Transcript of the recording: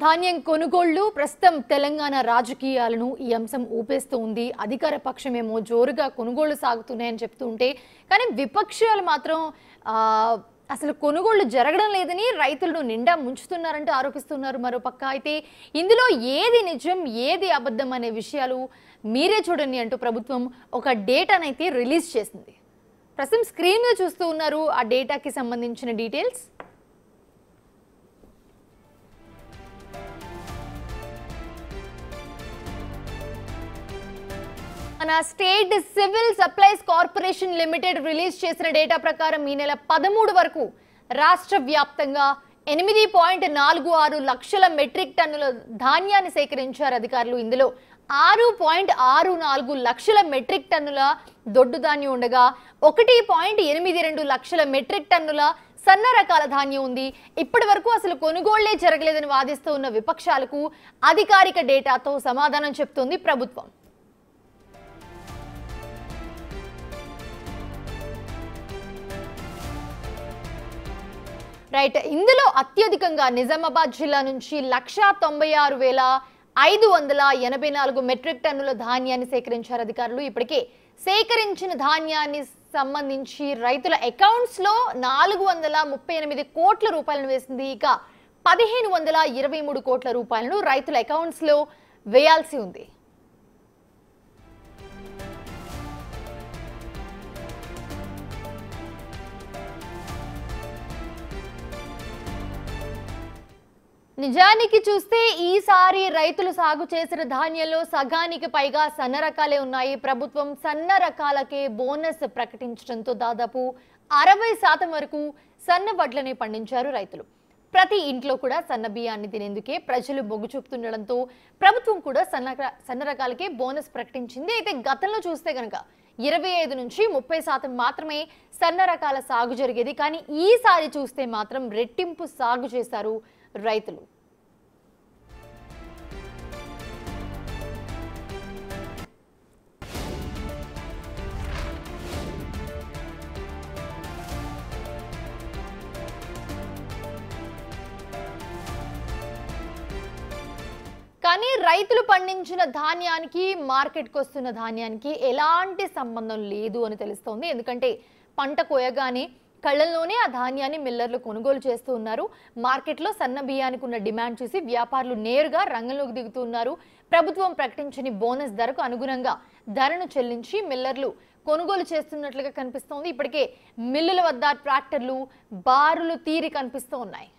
ధాన్యం కొనుగోళ్లు ప్రస్తుతం తెలంగాణ రాజకీయాలను ఈ అంశం ఊపేస్తూ ఉంది. అధికార పక్షమేమో జోరుగా కొనుగోళ్లు సాగుతున్నాయని చెప్తుంటే, కానీ విపక్షాలు మాత్రం అసలు కొనుగోళ్లు జరగడం లేదని రైతులను నిండా ముంచుతున్నారంటూ ఆరోపిస్తున్నారు. మరోపక్క అయితే ఇందులో ఏది నిజం ఏది అబద్ధం అనే విషయాలు మీరే చూడండి అంటూ ప్రభుత్వం ఒక డేటానైతే రిలీజ్ చేసింది. ప్రస్తుతం స్క్రీన్ మీద చూస్తూ ఉన్నారు ఆ డేటాకి సంబంధించిన డీటెయిల్స్. మన state civil supplies corporation limited release చేసిన డేటా ప్రకారం ఈ నెల 13 వరకు రాష్ట్ర వ్యాప్తంగా 8.46 లక్షల మెట్రిక్ టన్నుల ధాన్యాన్ని సేకరించారు అధికారులు. ఇందులో 6.64 లక్షల మెట్రిక్ టన్నుల దొడ్డు ధాన్యం ఉండగా 1.82 లక్షల మెట్రిక్ టన్నుల సన్న రకాల ధాన్యం ఉంది. ఇప్పటి వరకు అసలు కొనుగోళ్లే జరగలేదని వాదిస్తూ ఉన్న విపక్షాలకు అధికారిక డేటాతో సమాధానం చెప్తోంది ప్రభుత్వం. రైట్, ఇందులో అత్యధికంగా నిజామాబాద్ జిల్లా నుంచి 1,96,584 మెట్రిక్ టన్నుల ధాన్యాన్ని సేకరించారు అధికారులు. ఇప్పటికే సేకరించిన ధాన్యాన్ని సంబంధించి రైతుల అకౌంట్స్ లో 438 కోట్ల రూపాయలను వేసింది. ఇక 1,523 కోట్ల రూపాయలను రైతుల అకౌంట్స్ లో వేయాల్సి ఉంది. నిజానికి చూస్తే ఈసారి రైతులు సాగు చేసిన ధాన్యంలో సగానికి పైగా సన్న రకాలే ఉన్నాయి. ప్రభుత్వం సన్న రకాలకే బోనస్ ప్రకటించడంతో దాదాపు 60% వరకు సన్న వడ్లని పండించారు రైతులు. ప్రతి ఇంట్లో కూడా సన్న బియ్యాన్ని తినేందుకే ప్రజలు మొగ్గు చూపుతుండడంతో ప్రభుత్వం కూడా సన్న రకాలకే బోనస్ ప్రకటించింది. అయితే గతంలో చూస్తే కనుక 25 నుంచి 30% మాత్రమే సన్న రకాల సాగు జరిగేది. కానీ ఈసారి చూస్తే మాత్రం రెట్టింపు సాగు చేశారు రైతులు. కానీ రైతులు పండించిన ధాన్యానికి మార్కెట్కి వస్తున్న ధాన్యానికి ఎలాంటి సంబంధం లేదు అని తెలుస్తోంది. ఎందుకంటే పంట కోయగానే కళ్ళల్లోనే ఆ ధాన్యాన్ని మిల్లర్లు కొనుగోలు చేస్తూ ఉన్నారు. మార్కెట్లో సన్న బియ్యానికి ఉన్న డిమాండ్ చూసి వ్యాపారులు నేరుగా రంగంలోకి దిగుతూ ఉన్నారు. ప్రభుత్వం ప్రకటించిన బోనస్ ధరకు అనుగుణంగా ధరను చెల్లించి మిల్లర్లు కొనుగోలు చేస్తున్నట్లుగా కనిపిస్తోంది. ఇప్పటికే మిల్లుల వద్ద ట్రాక్టర్లు బారులు తీరి కనిపిస్తూ ఉన్నాయి.